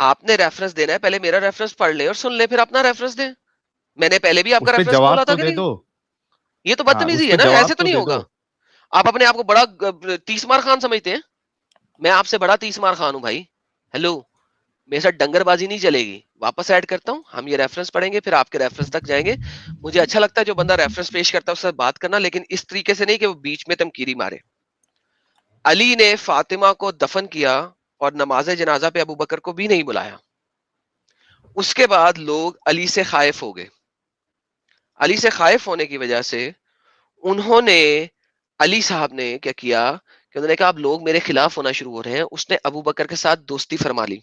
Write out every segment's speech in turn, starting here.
آپ نے ریفرنس دینا ہے, پہلے میرا ریفرنس پڑھ لے اور سن لے, پھر اپنا ریفرنس دیں. میں نے پہلے بھی آپ اس کا پہ ریفرنس جواب بولا تھا تو کہ دے نہیں؟ دو. یہ تو ہاں بدتمیزی اس ہے پہ نا, جواب ایسے تو تو نہیں دے ہوگا. دو. آپ اپنے آپ کو بڑا تیس مار خان سمجھتے ہیں؟ میں آپ سے بڑا تیس مار خان ہوں بھائی. ہیلو, میرے ساتھ ڈنگر بازی نہیں چلے گی. واپس ایڈ کرتا ہوں, ہم یہ ریفرنس پڑھیں گے, پھر آپ کے ریفرنس تک جائیں گے. مجھے اچھا لگتا ہے جو بندہ ریفرنس پیش کرتا ہے اس سے بات کرنا, لیکن اس طریقے سے نہیں کہ وہ بیچ میں تمکیری مارے. علی نے فاطمہ کو دفن کیا اور نماز جنازہ پہ ابو بکر کو بھی نہیں بلایا. اس کے بعد لوگ علی سے خائف ہو گئے. علی سے خائف ہونے کی وجہ سے انہوں نے, علی صاحب نے کیا کیا کہ انہوں نے کہا اب لوگ میرے خلاف ہونا شروع ہو رہے ہیں. اس نے ابو بکر کے ساتھ دوستی فرما لی.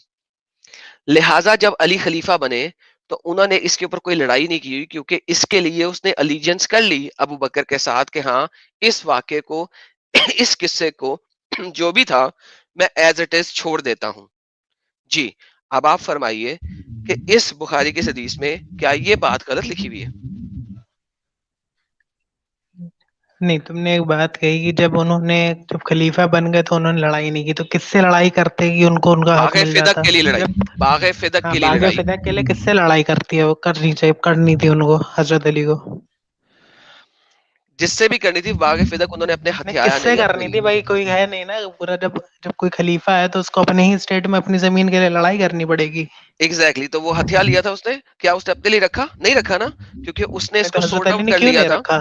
لہٰذا جب علی خلیفہ بنے تو انہوں نے اس کے اوپر کوئی لڑائی نہیں کی, کیونکہ اس کے لیے اس نے الیجنس کر لی ابو بکر کے ساتھ کہ ہاں اس واقعے کو, اس قصے کو جو بھی تھا میں ایز اٹ از چھوڑ دیتا ہوں. جی اب آپ فرمائیے کہ اس بخاری کی حدیث میں کیا یہ بات غلط لکھی ہوئی ہے؟ نہیں, تم نے ایک بات کہی کہ جب خلیفہ بن گئے تو انہوں نے لڑائی نہیں کی, تو کس سے لڑائی کرتے کہ ان کو ان کا حق باغ مل فدق جاتا؟ کے لیے لڑائی, جب باغ فدق ہاں کے لیے باغ لڑائی. فدا کے لیے کس سے لڑائی کرتی ہے وہ؟ کرنی تھی ان کو, حضرت علی کو. جس سے بھی کرنی تھی باغ فدق انہوں نے اپنے نہیں, کس ہتھیایا سے نہیں اپنے کرنی تھی لیے. بھائی؟ کوئی ہے نہیں نا پورا. جب کوئی خلیفہ ہے تو اس کو اپنے ہی اسٹیٹ میں اپنی زمین کے لیے لڑائی کرنی پڑے گی. ایگزیکٹلی, تو وہ ہتھیار لیا تھا اس نے, کیا اس نے اپنے لیے رکھا؟ نہیں رکھا نا, کیونکہ اس نے نہیں اس تو کو حضرت سورٹ علی آؤٹ نے کر کیوں لیا نہیں تھا. رکھا؟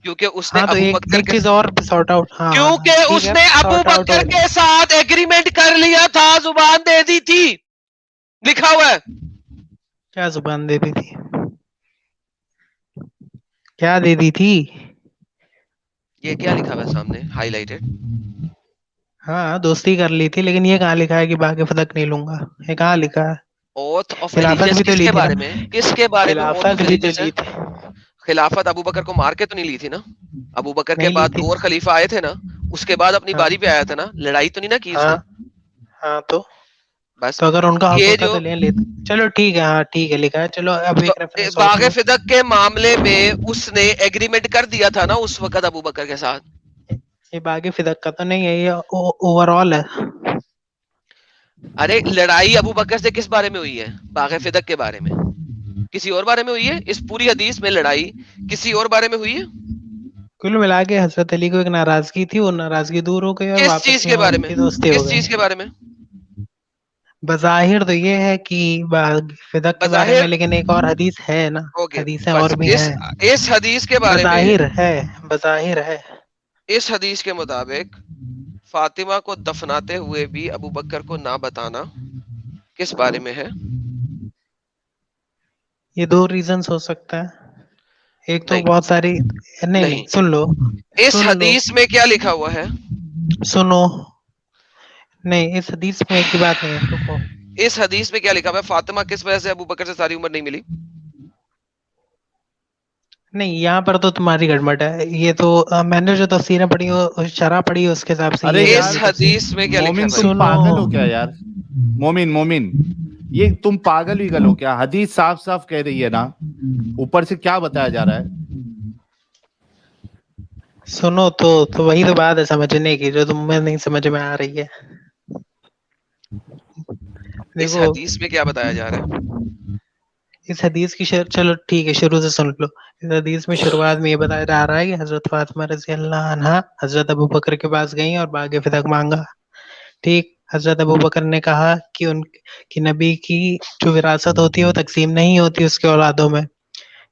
کیونکہ اس نے ہاں تو ابو بکر ایک کے, چیز اور سارٹ آؤٹ. ہاں ہاں ہاں کیونکہ ٹھیک اس ہے, نے ابو سارٹ آؤٹ ہو بکر کے ساتھ ایگریمنٹ کر لیا تھا, زبان دے دی تھی, لکھا ہوا ہے. کیا زبان دے دی تھی؟ کیا دے دی تھی؟ یہ کیا لکھا ہوا ہے سامنے ہائی لائٹڈ؟ ہاں دوستی کر لی تھی, لیکن یہ کہاں لکھا ہے کہ باغ فتق نہیں لوں گا؟ یہ کہاں لکھا ہے؟ اوتھ آف خلافت ایلیجنس بھی تو کس لی کے تھی نا, بارے میں, کس کے بارے میں اوتھ آف خلافت بھی تو ایلیجنس ہے؟ لی تھی. خلافت ابو بکر کو مار کے تو نہیں لی تھی نا. ابو بکر کے نہیں لی بعد تھی. دو اور خلیفہ آئے تھے نا, اس کے بعد اپنی ہاں باری پہ آیا تھا نا, لڑائی تو نہیں نا کی اس ہاں نے. ہاں بس تو اگر ان کا حق یہ ہوتا جو تو لے لیتے. چلو ٹھیک ہے, ہاں ٹھیک ہے لکھا ہے. چلو اب تو ایک ریفرنس اور باغ سنو. فدق کے معاملے میں اس نے ایگریمنٹ کر دیا تھا نا اس وقت ابو بکر کے ساتھ. یہ باغ فدق کا تو نہیں ہے, یہ اوور آل ہے. ارے لڑائی ابو بکر سے کس بارے میں ہوئی ہے؟ باغ فدق کے بارے میں. کسی اور بارے میں ہوئی ہے؟ اس پوری حدیث میں لڑائی کسی اور بارے میں ہوئی ہے؟ کل ملا کے حضرت علی کو ایک ناراضگی تھی, وہ ناراضگی دور ہو گئی اور کس واپس چیز سے کے بارے ان میں؟ کی دوستی ہو کس گئی. چیز کے بارے میں؟ بظاہر تو یہ ہے کہ باغ فدق کے بارے بظاہر میں, لیکن ایک اور حدیث ہے نا, اوکے, حدیثیں اور بس بھی ہیں. اس حدیث کے بارے میں, بظاہر ہے, بظاہر ہے. اس حدیث کے مطابق فاطمہ کو دفناتے ہوئے بھی ابو بکر کو نہ بتانا کس بارے میں ہے؟ یہ دو ریزنز ہو سکتا ہے. ایک تو نہیں بہت ساری, نہیں نہیں, سن لو, اس سن لو, حدیث میں کیا لکھا ہوا ہے؟ سنو. نہیں, اس حدیث میں ایک ہی بات نہیں ہے, رکو. اس حدیث میں کیا لکھا ہوا ہے؟ فاطمہ کس وجہ سے ابو بکر سے ساری عمر نہیں ملی؟ نہیں, یہاں پر تو تمہاری گڑبڑ ہے. یہ تو میں نے جو تفسیریں پڑھی, شرح پڑھی, اس کے حساب سے ارے یہ ہے. اس یار حدیث میں کیا لکھا ہے مومن بھائی؟ تم سنو. پاگل ہو کیا یار؟ مومن یہ تم پاگل ہی گل ہو کیا؟ حدیث صاف صاف کہہ رہی ہے نا, اوپر سے کیا بتایا جا رہا ہے؟ سنو تو وہی تو بات ہے سمجھنے کی, جو تم میں نہیں سمجھ میں آ رہی ہے. اس دیکھو, حدیث میں کیا بتایا جا رہا ہے؟ اس حدیث کی چلو ٹھیک ہے, شروع سے سن لو. اس حدیث میں شروعات میں یہ بتایا جا رہا ہے کہ حضرت فاطمہ رضی اللہ عنہا حضرت ابو بکر کے پاس گئیں اور باغ فدق مانگا. ٹھیک, حضرت ابو بکر نے کہا کہ نبی کی جو وراثت ہوتی ہے وہ تقسیم نہیں ہوتی اس کے اولادوں میں.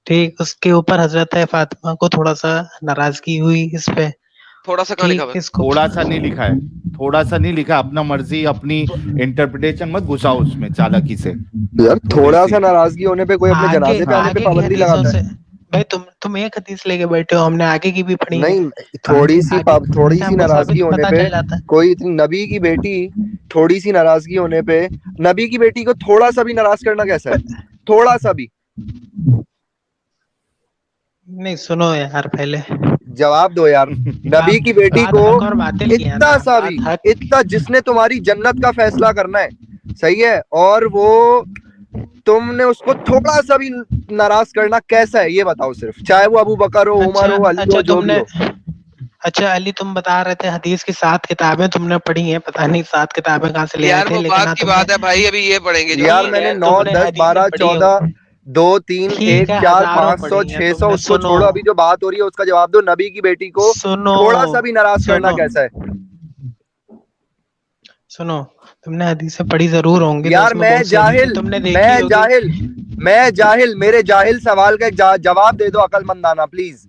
ٹھیک, اس کے اوپر حضرت فاطمہ کو تھوڑا سا ناراضگی ہوئی اس پہ. تھوڑا سا کہاں لکھا ٹھیک, ہوا ہے؟ اس کو تھوڑا سا نہیں لکھا ہے, تھوڑا سا نہیں لکھا. اپنا مرضی, اپنی انٹرپریٹیشن مت گھساؤ اس میں چالاکی سے. یار تھوڑی تھوڑا سی سا ناراضگی ہونے پہ کوئی اپنے آگے جنازے پہ آنے پہ آگے کی پابندی حدیثوں لگاتا سے. ہے؟ بھائی تم ایک حدیث لے کے بیٹھے ہو, ہم نے آگے کی بھی پڑھی ہے. نہیں, آگے تھوڑی سے سی ہم کو ناراضگی ثابت ہونے پتہ پہ چل جاتا ہے. کوئی نبی کی بیٹی, تھوڑی سی ناراضگی ہونے پہ نبی کی بیٹی کو تھوڑا سا بھی ناراض کرنا کیسا ہے؟ تھوڑا سا بھی. نہیں سنو یار, پہلے جواب دو یار. نبی کی بیٹی بات کو حق اور باطل کی ہے اتنا نا, سا بھی, بات حق. اتنا جس نے تمہاری جنت کا فیصلہ کرنا ہے, صحیح ہے, اور وہ تم نے اس کو تھوڑا سا بھی ناراض کرنا کیسا ہے یہ بتاؤ صرف, چاہے وہ ابو بکر ہو, عمر ہو, علی ہو, جو بھی ہو. اچھا علی تم بتا رہے تھے حدیث کی 7 کتابیں تم نے پڑھی ہیں, پتہ نہیں 7 کتابیں کہاں سے لے آئے یار تھے, وہ لیکن بات کی بات ہے بھائی, ابھی یہ پڑھیں گے جو یار ہم میں نے تم 9 10 حدیثیں 12 پڑھی 14 2 3 ٹھیک 1 ہے, 4 ہزاروں 500 پڑھی ہیں 600 تم نے. اس کو چھوڑو, ابھی جو بات ہو رہی ہے اس کا جواب دو. نبی کی بیٹی کو تھوڑا سا بھی ناراض کرنا کیسا ہے؟ سنو تم نے حدیثیں پڑھی ضرور ہوں گی, یار میں جاہل, میں جاہل, میرے جاہل سوال کا ایک جواب دے دو عقل مندانہ پلیز.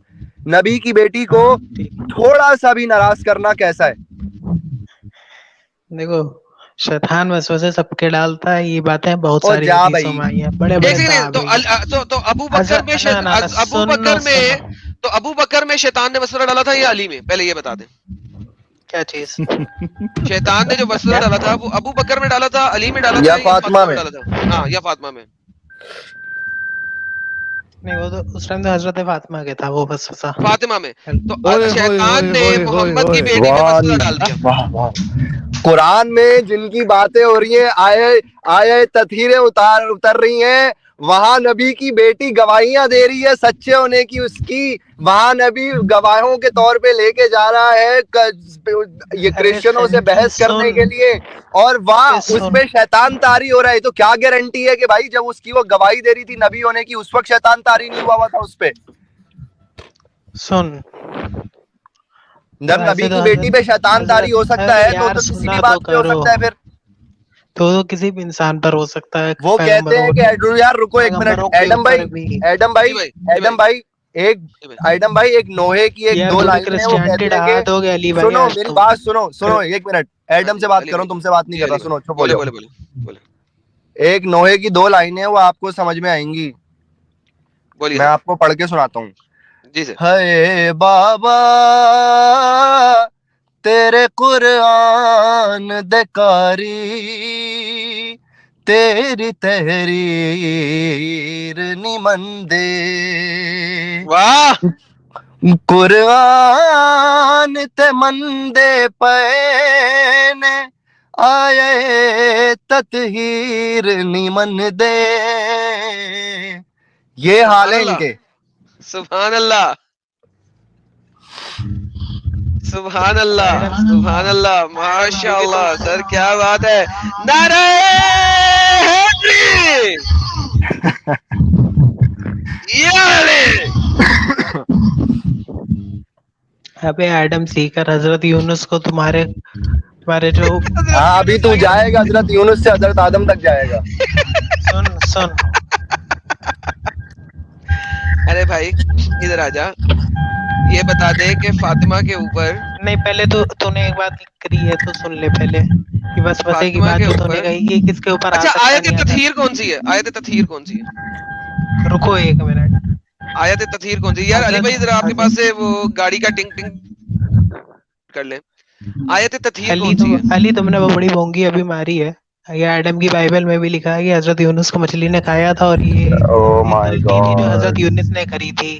نبی کی بیٹی کو تھوڑا سا بھی ناراض کرنا کیسا ہے؟ دیکھو شیطان وسوسے سب کے ڈالتا ہے, یہ باتیں بہت او ساری جا حدیثوں بھائی, میں آئی ہیں, بڑے بڑے تو ابو بکر میں شیطان نے وسوسہ ڈالا تھا یا علی میں؟ پہلے یہ بتا دیں کیا چیز شیطان نے جو وسوسہ ڈالا تھا وہ ابو بکر میں ڈالا تھا, علی میں ڈالا تھا, یا یا فاطمہ فاطمہ میں میں؟ ڈالا تھا؟ ہاں یا فاطمہ میں. نہیں وہ تو اس ٹائم تو حضرت فاطمہ کے تھا وہ وسوسہ. فاطمہ میں. تو اوئے شیطان نے ہوئے محمد کی ہوئے بیٹی میں وسوسہ ڈال دیا. واہ واہ, قرآن میں جن کی باتیں ہو رہی ہیں, آئے تطہیریں اتر رہی ہیں, وہاں نبی کی بیٹی گواہیاں دے رہی ہے سچے ہونے کی اس کی, وہاں نبی گواہوں کے طور پہ لے کے جا رہا ہے یہ کرسچنوں سے بحث کرنے کے لیے, اور وہاں اس پہ شیطان طاری ہو رہا ہے. تو کیا گارنٹی ہے کہ بھائی جب اس کی وہ گواہی دے رہی تھی نبی ہونے کی اس وقت شیطان طاری نہیں ہوا تھا اس پہ؟ سن جب نبی کی بیٹی پہ شیطان طاری ہو سکتا ہے تو کسی بھی بات پہ ہو سکتا ہے. پھر تو کسی بھی انسان پر ہو سکتا ہے. وہ کہتے ہیں کہ یار رکو ایک منٹ, ایڈم بھائی ایک نوحے کی ایک 2 لائنیں ہیں, وہ کہتے ہیں کہ سنو میری بات سنو ایک منٹ, ایڈم سے بات کرو, تم سے بات نہیں کر رہا, سنو چپ ہو جاؤ. ایک نوحے کی 2 لائنیں وہ آپ کو سمجھ میں آئیں گی, میں آپ کو پڑھ کے سناتا ہوں. ہے بابا تیرے قرآن دکاری, تیری تحریر نیمن دے, قرآن تے مندے پینے آئے تطہیر نیمن دے. یہ حال ہے ان کے. سبحان اللہ سبحان اللہ سبحان اللہ, ماشاء اللہ سر, کیا بات ہے. نعرہ حیدری, ابے ایڈم سیکر حضرت یونس کو تمہارے جو ابھی تو جائے گا حضرت یونس سے حضرت آدم تک جائے گا. سن ارے بھائی ادھر آ جا, یہ بتا دے کہ فاطمہ کے اوپر نہیں, پہلے تو نے ایک بات کری ہے تو سن لے پہلے, وسوسے کی فاطمہ بات کے تو نے اوپر. کہی کہ کس کے اوپر آ اچھا سکتا آیت نہیں تطہیر کون سی ہے؟ آیت تطہیر کون سی ہے؟ رکو ایک منٹ, آیت تطہیر کون سی ہے؟ یار علی بھائی ذرا آپ کے پاس سے وہ گاڑی کا ٹنگ ٹنگ کر لیں. آیت تطہیر کون سی ہے؟ علی تم نے وہ بڑی بونگی ابھی ماری ہے. یہ ایڈم کی بائبل میں بھی لکھا ہے کہ حضرت یونس کو مچھلی نے کھایا تھا, اور یہ غلطی تھی جو حضرت یونس نے کری تھی.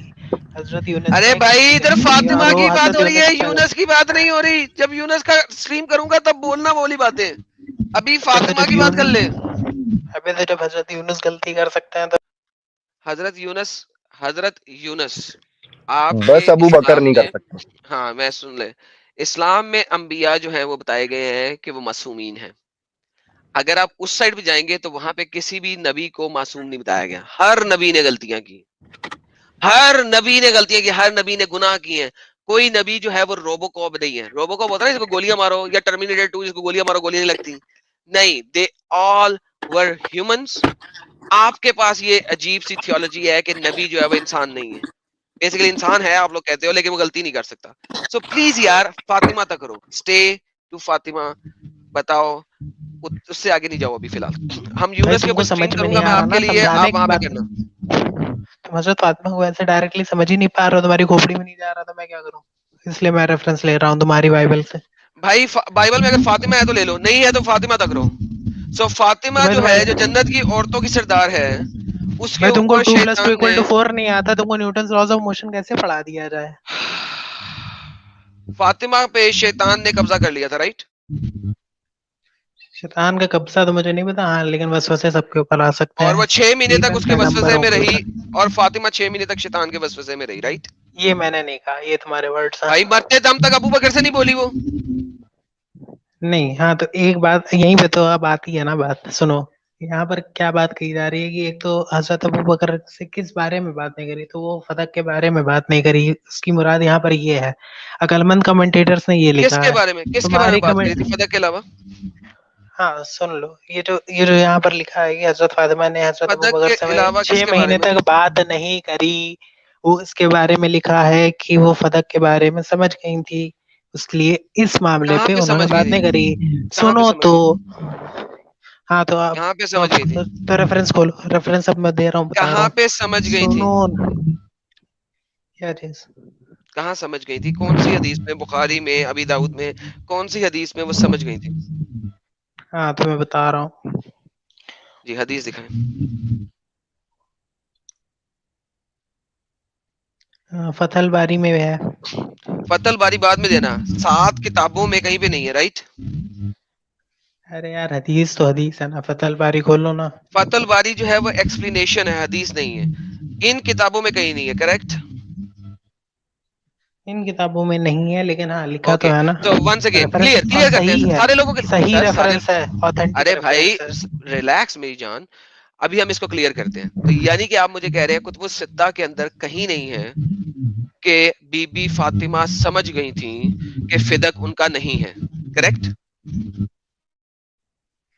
حضرت یونس ارے بھائی ادھر فاطمہ کی بات حضرت ہو رہی ہے, یونس یونس کی بات نہیں ہو رہی. جب یونس کا سٹریم کروں گا تب بولنا والی باتیں, ابھی فاطمہ کی بات کر لے. ابھی تو جب حضرت یونس غلطی کر سکتے ہیں تو حضرت یونس آپ بس کے ابو بکر اسلام نہیں میں, کر سکتے. ہاں میں سن لے, اسلام میں انبیاء جو ہیں وہ بتائے گئے ہیں کہ وہ معصومین ہیں. اگر آپ اس سائڈ پہ جائیں گے تو وہاں پہ کسی بھی نبی کو معصوم نہیں بتایا گیا. ہر نبی نے غلطیاں کی, ہر نبی نے غلطیاں کی, ہر نبی نے گناہ کی ہیں. کوئی نبی جو ہے وہ روبو کاپ نہیں ہے. روبو کاپ ہوتا ہے نا جس کو گولیاں مارو, یا ٹرمینیٹر 2 جس کو گولیاں مارو گولیاں نہیں لگتی. نہیں, دے آل ور ہیومنس. آپ کے پاس یہ عجیب سی تھیولوجی ہے کہ نبی جو ہے وہ انسان نہیں ہے. بیسیکلی انسان ہے آپ لوگ کہتے ہو, لیکن وہ غلطی نہیں کر سکتا. سو پلیز یار فاطمہ تک کرو, اسٹے ٹو فاطمہ. بتاؤ اس سے آگے نہیں جاؤ ابھی فی الحال. ہم یونس کے اوپر اسٹریم کروں گا میں آپ کے لیے, آپ وہاں پہ کرنا. تم حضرت فاطمہ کو ایسے ڈائریکٹلی سمجھ ہی نہیں پا رہا ہو, تمہاری کھوپڑی میں نہیں جا رہا, تو میں کیا کروں؟ اس لیے میں ریفرنس لے رہا ہوں تمہاری بائبل سے. بھائی بائبل میں اگر فاطمہ ہے تو لے لو, نہیں ہے تو فاطمہ تک رہو. سو فاطمہ جو ہے جو جنت کی عورتوں کی سردار ہے, اس کے تم کو اوپر 2 + 2 شیطان نے, = 4 نہیں آتا, تم کو نیوٹنس لاز آف موشن کیسے پڑھا دیا جائے؟ فاطمہ پہ شیطان نے قبضہ کر لیا تھا, رائٹ؟ شیطان کا قبضہ تو مجھے نہیں پتا, ہاں لیکن وسوسے سب کے اوپر آ سکتے ہیں. اور وہ 6 مہینے تک اس کے وسوسے میں رہی, اور فاطمہ 6 مہینے تک شیطان کے وسوسے میں رہی, رائٹ؟ یہ میں نے نہیں کہا, یہ تمہارے ورڈز ہیں. بھائی مرتے دم تک ابو بکر سے نہیں بولی وہ. نہیں, ہاں تو ایک بات یہیں پہ تو اب آتی ہے نا بات, سنو یہاں پر کیا بات کہی جا رہی ہے کہ ایک تو حضرت ابو بکر سے کس بارے میں بات نہیں کری, تو وہ فتح کے بارے میں بات نہیں کری, اس کی مراد یہاں پر یہ ہے. عقل مند کمنٹیٹرز نے یہ کس لکھا کے ہے. بارے میں تمہاری بات کری تھی فتح کے علاوہ؟ ہاں سن لو, یہ جو یہاں پر لکھا ہے کہ حضرت فاطمہ نے حضرت ابو فتح بکر کے سے علاوہ کس 6 کے بارے مہینے میں؟ تک بات نہیں کری. وہ اس کے بارے میں لکھا ہے کہ وہ فتح کے بارے میں سمجھ گئی تھی, اس لیے اس معاملے کہاں پہ پہ انہوں نے سمجھ بات گئی نہیں تھی؟ کری. کہاں پہ سنو سمجھ تو, گئی؟ ہاں تو آپ کہاں پہ سمجھ گئی تھی؟ تو ریفرنس کھولو, ریفرنس اب میں دے رہا ہوں, بتا رہا کہاں ہوں. پہ سمجھ گئی تھی؟ سنو کیا چیز, کہاں سمجھ گئی تھی؟ کون سی حدیث میں؟ بخاری میں, ابی داؤد میں, کون سی حدیث میں وہ سمجھ گئی تھی؟ ہاں تو میں بتا رہا ہوں. جی حدیث دکھائیں. فتح الباری میں ہے. فتح الباری بعد میں دینا, 7 کتابوں میں کہیں پہ نہیں ہے, رائٹ؟ ارے یار حدیث تو حدیث ہے نا, فتح الباری کھولو نا. فتح الباری جو ہے وہ ایکسپلینیشن ہے, حدیث نہیں ہے. ان کتابوں میں کہیں نہیں ہے, کریکٹ؟ ان کتابوں میں نہیں ہے, لیکن ہاں لکھا اوکے, تو ہے نا. تو ونس اگین ریفرنس اور کلیئر کرتے صحیح ہیں ہے, سارے لوگوں کے. صحیح سر سارے, ریفرنس ہے, آتھینٹک ارے بھائی ریفرنس ہے. ریلیکس میری جان, ابھی ہم اس کو کلیئر کرتے ہیں. تو یعنی کہ آپ مجھے کہہ رہے ہیں کتب الستہ کے اندر کہیں نہیں ہے کہ بی بی فاطمہ سمجھ گئی تھیں کہ فدق ان کا نہیں ہے, کریکٹ؟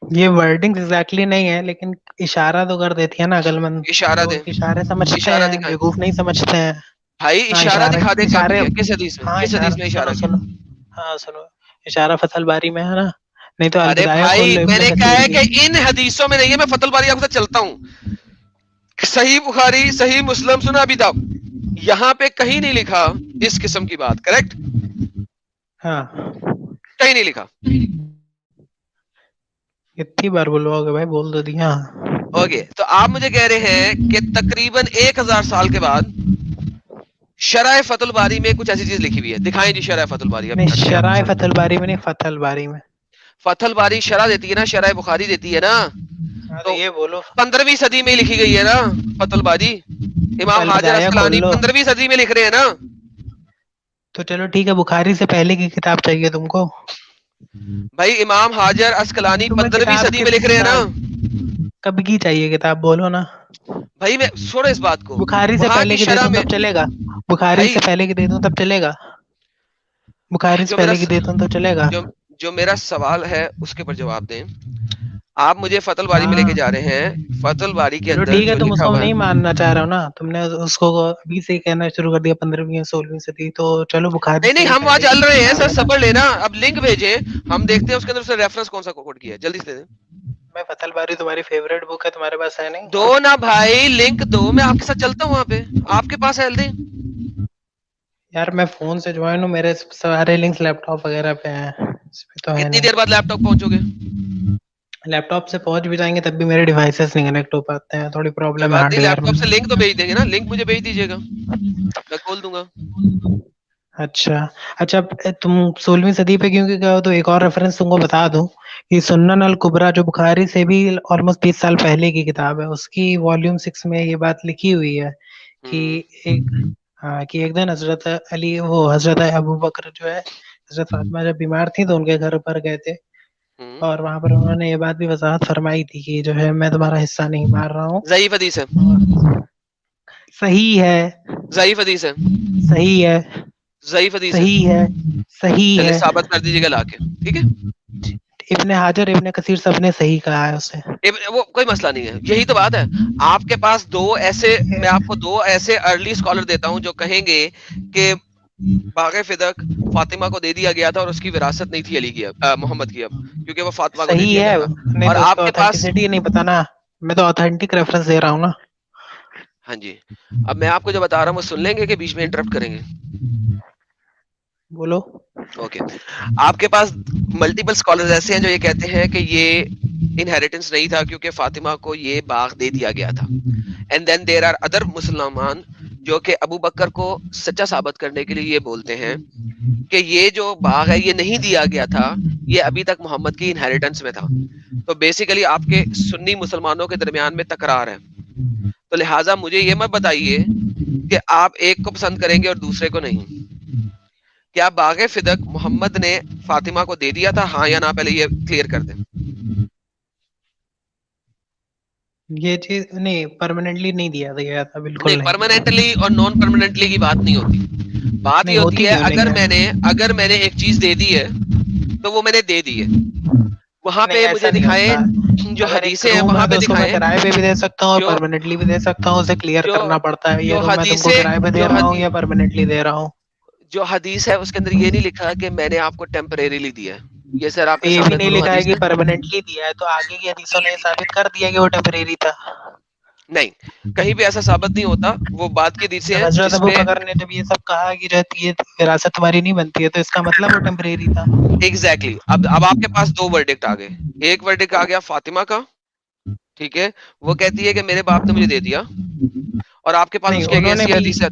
یہ ورڈنگ ایگزیکٹلی نہیں ہے, لیکن اشارہ تو کر دیتی ہے نا عقل مند. اشارہ دیں, لوگ اشارے سمجھتے اشارہ ہیں, دکھائیں بیوقوف نہیں سمجھتے ہیں. بھائی. ہاں اشارہ دکھا دیں, کب اشارے, کیا, کس حدیث میں, ہاں کس حدیث میں سنو اشارہ کیا؟ سنو, ہاں سنو, اشارہ فتح الباری میں ہے نا, نہیں تو ارے البدایہ کھول بھائی لو میں ابن نے کہا کثیر ہے کی. کہ ان حدیثوں میں نہیں ہے, میں فتح الباری آپ سے چلتا ہوں. صحیح بخاری, صحیح مسلم, سنا ابھی داؤد, یہاں پہ کہیں نہیں لکھا اس قسم کی بات, کریکٹ؟ ہاں کہیں نہیں لکھا. کتنی بار بولواؤ گے بھائی, بول دو دیا. اوکے, تو آپ مجھے کہہ رہے ہیں کہ تقریباً 1000 سال کے بعد شرح فتح الباری میں کچھ ایسی چیز لکھی ہوئی ہے. دکھائیں جی شرح فتح الباری نہیں, اپنے آپ کے شرائع سامنے. فتح الباری میں نہیں, فتح الباری میں. فتح الباری شرح دیتی ہے نا, شرح بخاری دیتی ہے نا, ہاں تو تو یہ بولو, 15ویں صدی میں لکھی گئی ہے نا فتح الباری. تو امام حاجر البدایہ کھول اسقلانی لو. 15ویں صدی میں لکھ رہے ہیں نا. تو چلو ٹھیک ہے, بخاری سے پہلے کی کتاب چاہیے تم کو. بھائی امام حاجر اسقلانی تمہیں 15ویں کتاب صدی میں کس لکھ رہے ہیں نا. کب کی چاہیے کتاب, بولو نا. بھائی میں چھوڑو اس بات کو, بخاری سے وہاں پہلے کی دے شرح دوں میں. تب چلے گا, بخاری بھائی سے پہلے کی دے دوں تب چلے گا, بخاری سے جو میرا پہلے کی دے دوں تو چلے گا. جو میرا سوال ہے اس کے پر جواب دیں. آپ مجھے فتح الباری میں لے کے ہاں جا رہے ہیں, فتح الباری کے چلو اندر ٹھیک ہے, جو تم اس لکھا کو ہوا نہیں ہے. ماننا چاہ رہے ہو نا, تم نے اس کو ابھی سے کہنا شروع کر دیا 15ویں 16ویں صدی, تو چلو بخاری نہیں سے نہیں, بھی ہم وہاں پہلے چل کی رہے ہیں کتاب سر, ہے نا. صبر لینا. اب لنک بھیجیں, ہم دیکھتے ہیں اس کے اندر سے ریفرنس کون سا کوٹ کیا ہے, جلدی سے دیں. میں فتح الباری تمہاری فیوریٹ بک ہے, تمہارے پاس ہے نہیں. دو نا بھائی, لنک دو, میں آپ کے ساتھ چلتا ہوں وہاں پہ, آپ کے پاس ہے دیں. یار میں فون سے جوائن ہوں, میرے سارے لنکس لیپ ٹاپ وغیرہ پہ ہیں, اس پہ تو ہے کتنی نہیں. دیر بعد لیپ ٹاپ پہنچو گے؟ لیپ ٹاپ سے پہنچ بھی جائیں گے تب بھی میرے ڈیوائسز نہیں کنیکٹ ہو پاتے ہیں, تھوڑی کوئی پرابلم ہے بات ہارڈ نہیں, ویئر لیپ میں. ٹاپ سے لنک تو بھیج دیں گے نا, لنک مجھے بھیج دیجیے گا, میں کھول دوں گا. اچھا اچھا, تم 16ویں صدی پہ کیونکہ کہو تو ایک اور ریفرنس تم کو بتا دوں, یہ سنن الکبریٰ جو بخاری سے بھی آلموسٹ 30 سال پہلے کی کتاب ہے, اس کی والیوم 6 میں یہ بات لکھی ہوئی ہے کہ ایک دن حضرت علی, وہ حضرت ابو بکر جو ہے, حضرت فاطمہ جب بیمار تھی تو ان کے گھر پر گئے تھے, اور وہاں پر انہوں نے یہ بات بھی وضاحت فرمائی تھی کہ جو ہے میں تمہارا حصہ نہیں مار رہا ہوں. ضعیف حدیث ہے, صحیح ہے, ضعیف حدیث ہے, صحیح ہے, ضعیف حدیث ہے. صحیح ہے, صحیح چلے ہے. ثابت کر دیجیے گا لا کے, ٹھیک ہے. ابن حجر, ابن کثیر سب نے صحیح کہا ہے اسے. وہ کوئی مسئلہ نہیں ہے, یہی تو بات ہے. آپ کے پاس دو ایسے, میں آپ کو دو ایسے ارلی اسکالر دیتا ہوں جو کہیں گے کہ باغ فدق فاطمہ کو دے دیا گیا تھا اور اس کی وراثت نہیں تھی علی کی, محمد کی, اب کیونکہ وہ فاطمہ کو دے صحیح دیا ہے, گیا تھا. نہیں اور تو اس آپ کو کے پاس, آتھینٹسٹی نہیں پتا نا, میں تو آتھینٹک ریفرنس دے رہا ہوں نا. ہاں جی, اب میں آپ کو جو بتا رہا ہوں وہ سن لیں گے کہ بیچ میں انٹرپٹ کریں گے؟ بولو. اوکے, آپ کے پاس ملٹیپل اسکالرز ایسے ہیں جو یہ کہتے ہیں کہ یہ انہیریٹنس نہیں تھا کیونکہ فاطمہ کو یہ باغ دے دیا گیا تھا. And then there are other مسلمان جو کہ ابو بکر کو سچا ثابت کرنے کے لیے یہ بولتے ہیں کہ یہ جو باغ ہے یہ نہیں دیا گیا تھا, یہ ابھی تک محمد کی انہیریٹنس میں تھا. تو بیسیکلی آپ کے سنی مسلمانوں کے درمیان میں تکرار ہے. تو لہٰذا مجھے یہ مت بتائیے کہ آپ ایک کو پسند کریں گے اور دوسرے کو نہیں. کیا باغ فدق محمد نے فاطمہ کو دے دیا تھا, ہاں یا نہ؟ پہلے یہ کلیئر کر دیں. یہ چیز نہیں پرماننٹلی نہیں دیا گیا تھا, بالکل نہیں, نہیں. پرماننٹلی اور نان پرماننٹلی کی بات نہیں ہوتی. بات نہیں یہ ہوتی ہے کیوں نہیں اگر میں نے ایک چیز دے دی ہے تو وہ میں نے دے دی ہے. وہاں نہیں, پہ ایسا مجھے نہیں دکھائیں ہوتا. جو اگر ایک حدیثیں ہیں, روم وہاں ہے پہ تو اس کو میں دکھائیں کرائے پہ بھی دے سکتا ہوں اور جو پرماننٹلی بھی دے سکتا ہوں, اسے کلیئر جو کرنا پڑتا ہے. یہ جو روم میں تم کو حدیثیں کرائے پہ دے رہا ہوں یا پرماننٹلی دے رہا ہوں. جو حدیث ہے اس کے اندر یہ نہیں لکھا کہ میں نے آپ کو ٹیمپریریلی دیا ہے. یہ سر آپ کے یہ بھی سامنے نہیں دونوں لکھا ہے حدیث کہ ہے. پرماننٹلی دیا ہے, تو آگے کی حدیثوں نے یہ ثابت کر دیا کہ وہ ٹیمپریری تھا. نہیں, کہیں بھی ایسا ثابت نہیں ہوتا. وہ بات کی حدیثیں جب ہیں حضرت جس ابو پہ بکر نے جب یہ سب کہا کہ یہ وراثت تمہاری نہیں بنتی ہے, تو اس کا مطلب وہ ٹیمپریری تھا. ایگزیکٹلی اب آپ کے پاس دو ورڈکٹ آ گئے. ایک ورڈکٹ آ گیا فاطمہ کا, ٹھیک ہے, وہ کہتی ہے کہ میرے باپ نے مجھے دے دیا, اور آپ کے پاس نہیں اس کے انہوں اگینسٹ نے یہ بھی. حدیث ہے.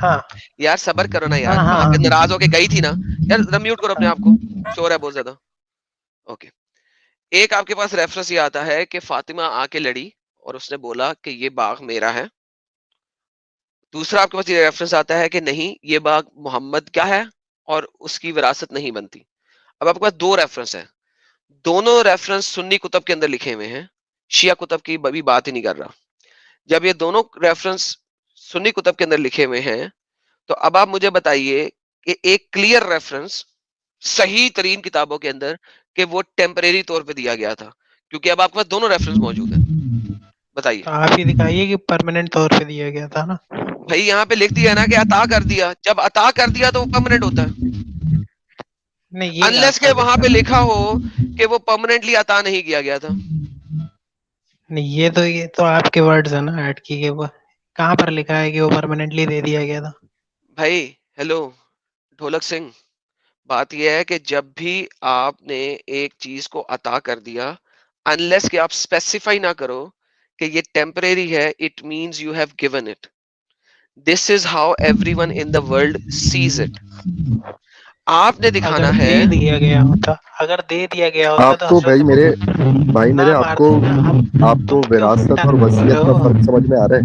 ہاں یار صبر کرو نا یار, ہاں وہاں ہاں پہ ناراض ہو کے گئی تھی نا یار. میوٹ کرو اپنے آپ کو, شور ہے بہت زیادہ. اوکے, ایک آپ کے پاس ریفرنس یہ آتا ہے کہ فاطمہ آ کے لڑی اور اس نے بولا کہ یہ باغ میرا ہے. دوسرا آپ کے پاس یہ ریفرنس آتا ہے کہ نہیں, یہ باغ محمد کیا ہے اور اس کی وراثت نہیں بنتی. اب آپ کے پاس دو ریفرنس ہیں, دونوں ریفرنس سنی کتب کے اندر لکھے ہوئے ہیں, شیعہ کتب کی بھی بات ہی نہیں کر رہا. جب یہ دونوں ریفرنس سنی کتب کے اندر لکھے ہوئے ہیں, تو اب آپ مجھے بتائیے کہ ایک کلیئر ریفرنس صحیح ترین کتابوں کے اندر کہ وہ ٹیمپریری طور پہ دیا گیا تھا, کیونکہ اب آپ کے پاس دونوں ریفرنس موجود ہیں. بتائیے تو آپ ہی دکھائیے کہ پرماننٹ طور پہ دیا گیا تھا نا. بھائی, یہاں پہ لکھ دیا نا کہ عطا کر دیا. جب عطا کر دیا تو وہ پرماننٹ ہوتا ہے, نہیں یہ انلیس آپ کہ ثابت وہاں پہ کریں. لکھا ہو کہ وہ پرماننٹلی عطا نہیں کیا گیا تھا. نہیں یہ تو آپ کے ورڈز ہیں نا ایڈ کی گئے. وہ کہاں پر لکھا ہے کہ وہ پرماننٹلی دے دیا گیا تھا؟ بھائی ہیلو ڈھولک سنگھ, بات یہ ہے کہ جب بھی آپ نے ایک چیز کو عطا کر دیا, انلیس کہ آپ اسپیسیفائی نہ کرو کہ یہ ٹیمپریری ہے, it means you have given it. This is how everyone in the world sees it. آپ نے اگر دکھانا ہے. دے دیا گیا ہوتا آپ تو کو حضرت ابو بکر بھائی نہ میرے مارتے نا. آپ تم کو کیوں وراثت اور ٹانگ وصیت رہے کا ہو؟ فرق سمجھ میں آ رہا ہے؟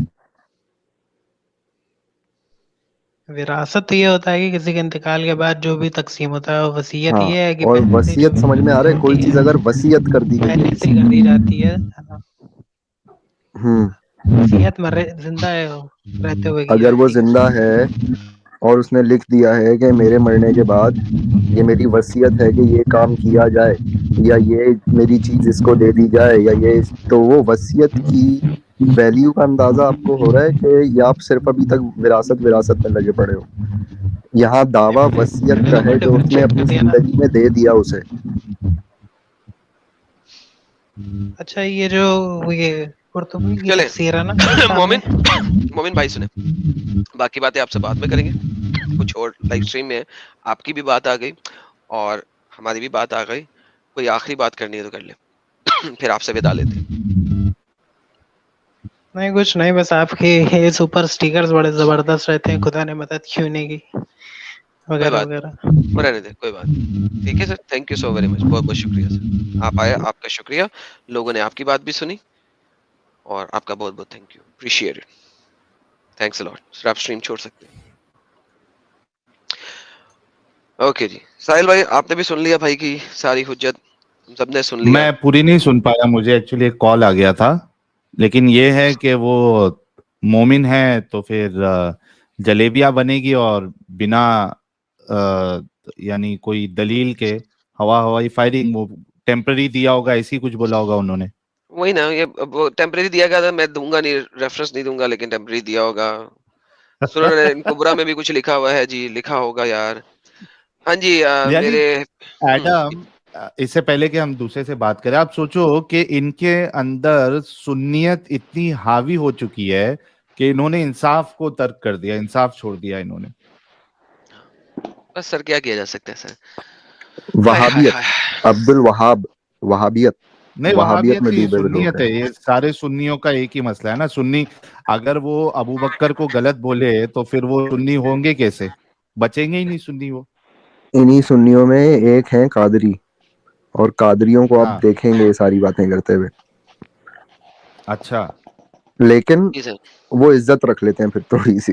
وراثت تو یہ ہوتا ہے کہ کسی کے انتقال کے بعد جو بھی تقسیم ہوتا ہے, وصیت ہاں, یہ ہے کہ اور پہلے سے جو وصیت سمجھ میں آ رہا ہے, کوئی ہوتی چیز ہے اگر وصیت کر دی گئی ہے پہلے سے کسی کر دی کی. جاتی ہے. ہوں, وصیت زندہ ہے رہتے ہوئے کی اگر وہ جاتی ہے. زندہ ہے اور اس نے لکھ دیا ہے کہ میرے مرنے کے بعد یہ میری وصیت ہے کہ یہ کام کیا جائے, یا یہ میری چیز اس کو دے دی جائے, یا یہ, تو وہ وصیت کی ویلیو کا اندازہ آپ کو ہو رہا ہے کہ یا آپ صرف ابھی تک وراثت میں لگے پڑے ہو؟ یہاں دعویٰ وصیت کا ہے جو اس نے اپنی زندگی میں دے دیا اسے. اچھا, یہ جو یہ قرطبی کی چلیں تفسیر ہے نا میرے سامنے. مومن بھائی سنیں, باقی باتیں آپ سے بعد میں کریں گے. کچھ اور لائف اسٹریم میں آپ کی بھی بات آ گئی اور ہماری بھی بات آ گئی. کوئی آخری بات کرنی ہے تو کر لیں, پھر آپ سے ودا لیتے ہیں. نہیں کچھ نہیں, بس آپ کے یہ سپر اسٹیکرز بڑے زبردست رہتے ہیں, خدا نے مدد کیوں نہیں کی کوئی وغیرہ بات وغیرہ. نہیں, رہنے دیں, کوئی بات نہیں. ٹھیک ہے sir, thank you so very much, بہت بہت شکریہ سر. آپ آئے, آپ کا شکریہ. لوگوں نے آپ کی بات بھی سنی اور آپ کا بہت بہت thank you, appreciate it. Thanks a lot. Sir آپ اسٹریم چھوڑ سکتے ہیں. اوکے جی, ساحل بھائی آپ نے بھی سن لیا بھائی کی ساری حجت, ہم سب نے سن لیا. میں پوری نہیں سن پایا, مجھے ایکچولی ایک کال آ گیا تھا, لیکن یہ ہے کہ وہ مومن ہے تو پھر جلیبیاں بنے گی اور بنا یعنی کوئی دلیل کے ہوائی فائرنگ, وہ ٹیمپرری دیا ہوگا, ایسی کچھ بولا ہوگا انہوں نے. وہی نا, یہ وہ ٹیمپریری دیا گیا تھا, میں دوں گا نہیں, ریفرنس نہیں دوں گا, لیکن ٹیمپریری دیا ہوگا. سنن کبرا میں بھی کچھ لکھا ہوا ہے جی, لکھا ہوگا یار. ہاں جی یعنی میرے ایڈم, اس سے پہلے کہ ہم دوسرے سے بات کریں, آپ سوچو کہ ان کے اندر سنیت اتنی حاوی ہو چکی ہے کہ انہوں نے انصاف کو ترک کر دیا, انصاف چھوڑ دیا انہوں نے. بس سر کیا کیا جا سکتا ہے سر. وہابیت, عبد الوہاب, وہابیت نہیں, وہابیت میں نہیں, ڈوبے ہوئے لوگ سنیت ہیں. ہے. یہ سارے سنیوں کا ایک ہی مسئلہ ہے نا. سنی اگر وہ ابو بکر کو غلط بولے تو پھر وہ سنی ہوں گے کیسے؟ بچیں گے ہی نہیں سنی وہ. انہی سنیوں میں ایک ہیں قادری, اور قادریوں کو آپ ہاں, دیکھیں گے ساری باتیں کرتے ہوئے, اچھا. لیکن جی سر. وہ عزت رکھ لیتے ہیں پھر تھوڑی سی.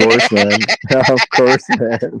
course, man. Of course, man.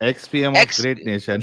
XPM of Ex- Great Nation.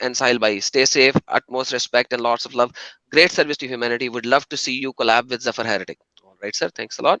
and Sahil bhai, stay safe, utmost respect and lots of love, great service to humanity, would love to see you collab with Zafar Heretic. All right sir, thanks a lot.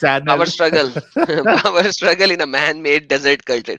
Channel. Power struggle, power struggle in a man-made desert culture.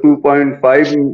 2.5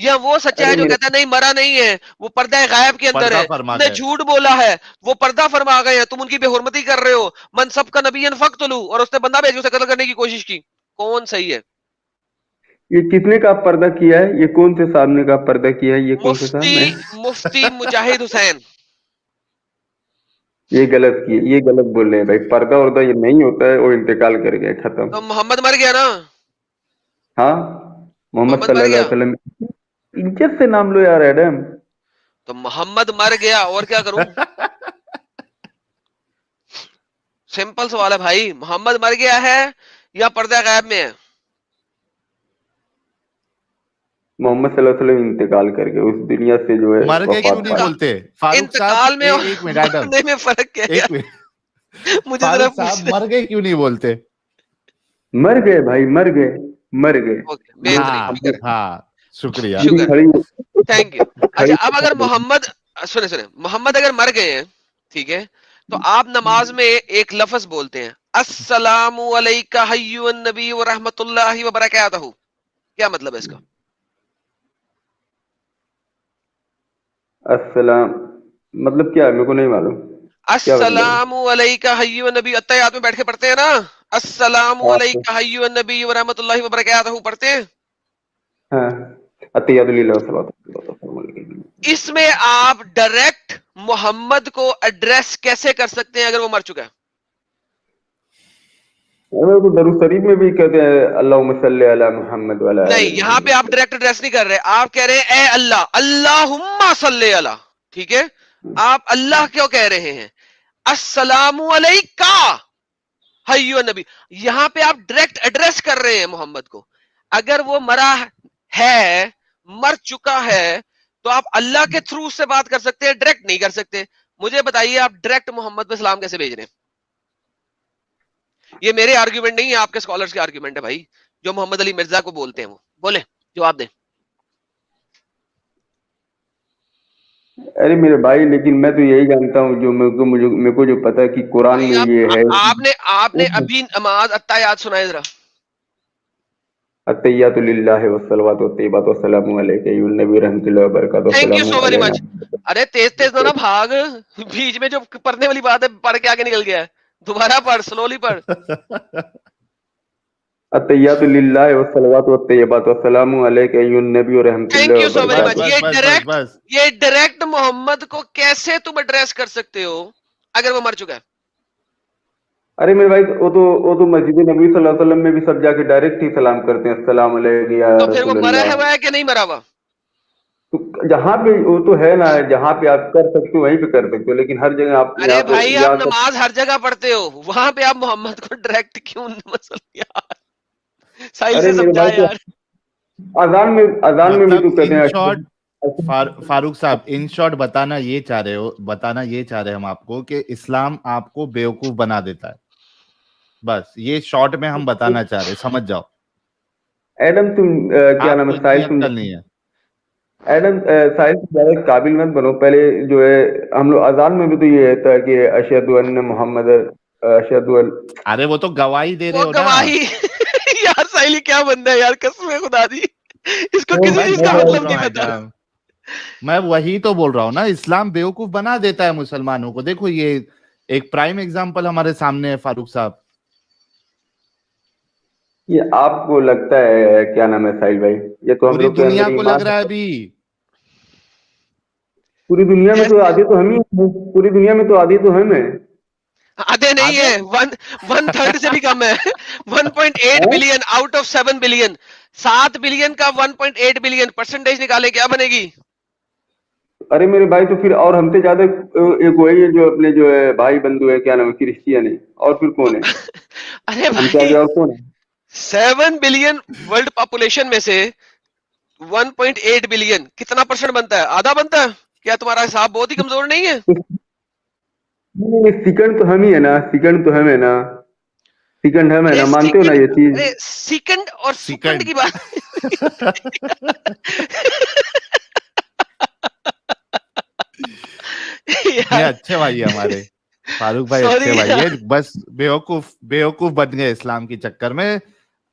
یا وہ سچا ہے جو کہتا ہے نہیں مرا نہیں ہے, وہ پردہ غائب کے اندر ہے, نے جھوٹ بولا ہے, وہ پردہ فرما گئے ہیں, تم ان کی بے حرمتی کر رہے ہو, من سب کا نبی فقتلوا, اور اس نے بندہ بھیج اسے قتل کرنے کی کوشش کی. کون صحیح ہے؟ یہ کتنے کا پردہ کیا ہے, یہ کون سے صاحب نے کا پردہ کیا ہے, یہ کون سے صاحب؟ مفتی مجاہد حسین. یہ غلط کیے, یہ غلط بول رہے ہیں بھائی, پردہ اردہ یہ نہیں ہوتا ہے, وہ انتقال کر گیا, ختم. تو محمد مر گیا نا, ہاں محمد صلی مر اللہ گیا, علیہ وسلم. عزت سے نام لو یار ایڈم. تو محمد مر گیا, اور کیا کروں؟ سمپل سوال ہے بھائی, محمد مر گیا ہے یا پردہ غائب میں ہے؟ محمد صلی اللہ علیہ وسلم انتقال کر گئے اس دنیا سے, جو ہے مر گئے کیوں نہیں بولتے فاروق انتقال صاحب؟ میں اور ایک منٹ ایڈم, مرنے میں فرق کیا ہے ایک یار؟ منٹ, مجھے ذرا فاروق صاحب مر گئے کیوں نہیں بولتے؟ مر گئے بھائی, مر گئے, مر گئے. بہترین, ہاں شکریہ. شکر, تھینک یو. اچھا اب اگر محمد سنیں محمد اگر مر گئے ہیں, ٹھیک ہے, تو آپ نماز میں ایک لفظ بولتے ہیں, السلام علیکہ حی النبی ورحمۃ اللہ وبرکاتہ, کیا مطلب ہے اس کا؟ السلام مطلب کیا ہے, میرے کو نہیں معلوم. السلام علیکہ حی النبی, اتحیات میں بیٹھ کے پڑھتے ہیں نا, السلام علیکہ حی النبی ورحمۃ اللہ وبرکاتہ پڑھتے ہیں. ہاں اتحیات للہ والصلوۃ. اس میں آپ ڈائریکٹ محمد کو ایڈریس کیسے کر سکتے ہیں اگر وہ مر چکا ہے؟ درود شریف میں بھی کہتے ہیں اللہم صلی علی محمد وعلی آل نہیں, یہاں پہ آپ ڈائریکٹ ایڈریس نہیں کر رہے, آپ کہہ رہے ہیں اے اللہ, اللہم صلی علی, ٹھیک ہے, آپ اللہ کیوں کہہ رہے ہیں؟ السلام علیکہ حی النبی, یہاں پہ آپ ڈائریکٹ ایڈریس کر رہے ہیں محمد کو. اگر وہ مرا ہے, مر چکا ہے, تو آپ اللہ کے تھرو سے بات کر سکتے ہیں, ڈائریکٹ نہیں کر سکتے. مجھے بتائیے آپ ڈائریکٹ محمد پہ سلام کیسے بھیج رہے ہیں؟ یہ میرے آرگیومنٹ نہیں ہے, آپ کے اسکالرز کے آرگیومنٹ ہے بھائی, جو محمد علی مرزا کو بولتے ہیں. وہ بولے, جواب دیں. ارے میرے بھائی, لیکن میں تو یہی جانتا ہوں, جو میرے کو جو پتا ہے کہ قرآن میں یہ ہے. آپ نے ابھی نماز اتحیات سنائے ذرا. التحیات للہ والصلوات والطیبات والسلام علیکہ ایھا النبی رحمۃ اللہ وبرکاتہ. Thank you so very much. ارے تیز تیز نہ بھاگ, بیچ میں جو پڑھنے والی بات ہے پڑھ کے آگے نکل گیا ہے, دوبارہ پڑھ, سلولی پڑھ. التحیات للہ والصلوات والطیبات والسلام علیکہ ایھا النبی رحمۃ اللہ وبرکاتہ. یہ ڈائریکٹ محمد کو کیسے تم ایڈریس کر سکتے ہو اگر وہ مر چکا ہے؟ ارے میرے بھائی, وہ تو مسجد نبی صلی اللہ علیہ وسلم میں بھی سب جا کے ڈائریکٹ ہی سلام کرتے ہیں, السلام علیکم یا تو پھر وہ رسول مرا اللہ. ہوا ہے کہ نہیں مرا ہوا؟ جہاں پہ وہ تو ہے نا, جہاں پہ آپ کر سکتے ہو وہیں پہ کر سکتے ہو, لیکن ہر جگہ آپ. ارے بھائی, آپ نماز ہر جگہ پڑھتے ہو, وہاں پہ آپ محمد کو ڈائریکٹ کیوں یار ساحل سے سمجھا یار. اذان میں بھی تو کہتے ہیں. فاروق صاحب ان شارٹ بتانا یہ چاہ رہے ہم آپ کو کہ اسلام آپ کو بیوقوف بنا دیتا ہے, بس یہ شارٹ میں ہم بتانا چاہ رہے, سمجھ جاؤ. ایڈم تم کیا نام ہے, ساحل تم نہیں ہے ایڈم, ساحل زیادہ قابل مت بنو. پہلے جو ہے ہم لوگ اذان میں بھی تو یہ ہوتا ہے کہ اشہد ان محمد اشہد. ارے وہ تو گواہی دے رہے ہو نا. گواہی یار ساحل کیا بندہ ہے یار, قسم خدا دی, اس کو کسی چیز کا مطلب نہیں پتا. میں وہی تو بول رہا ہوں نا, اسلام بیوقوف بنا دیتا ہے مسلمانوں کو. دیکھو یہ ایک پرائم ایگزامپل ہمارے سامنے ہے فاروق صاحب. یہ آپ کو لگتا ہے کیا نام ہے ساحل بھائی, یہ تو ہم پوری لوگ دنیا کو لگ رہا ہے ابھی. پوری دنیا میں تو آدھی تو ہم ہی, پوری دنیا میں تو آدھی تو ہم ہیں. آدھے نہیں ہے, 1/3 سے بھی کم ہے. 1.8 billion out of 7 billion, 7 billion کا 1.8 بلین پرسنٹیج نکالے, کیا بنے گی؟ ارے میرے بھائی, تو پھر اور ہم سے زیادہ ایک وہی ہے جو اپنے جو ہے بھائی بندو ہے, کیا نام ہے, کرسچین ہے, اور پھر کون ہے؟ ارے ہم سے آگے اور کون ہے؟ 7 بلین ورلڈ پاپولیشن میں سے 1.8 بلین کتنا پرسنٹ بنتا ہے؟ آدھا بنتا ہے. کیا تمہارا حساب بہت ہی کمزور نہیں ہے؟ سیکنڈ تو ہم ہی ہے نا, سیکنڈ تو ہم ہے نا, سیکنڈ ہم ہے نا, مانتے ہو نا یہ چیز؟ سیکنڈ اور سیکنڈ کی بات اچھے بھائی ہمارے فاروق بھائی, اچھے بھائی ہے, بس بیوقوف بن گئے اسلام کے چکر میں.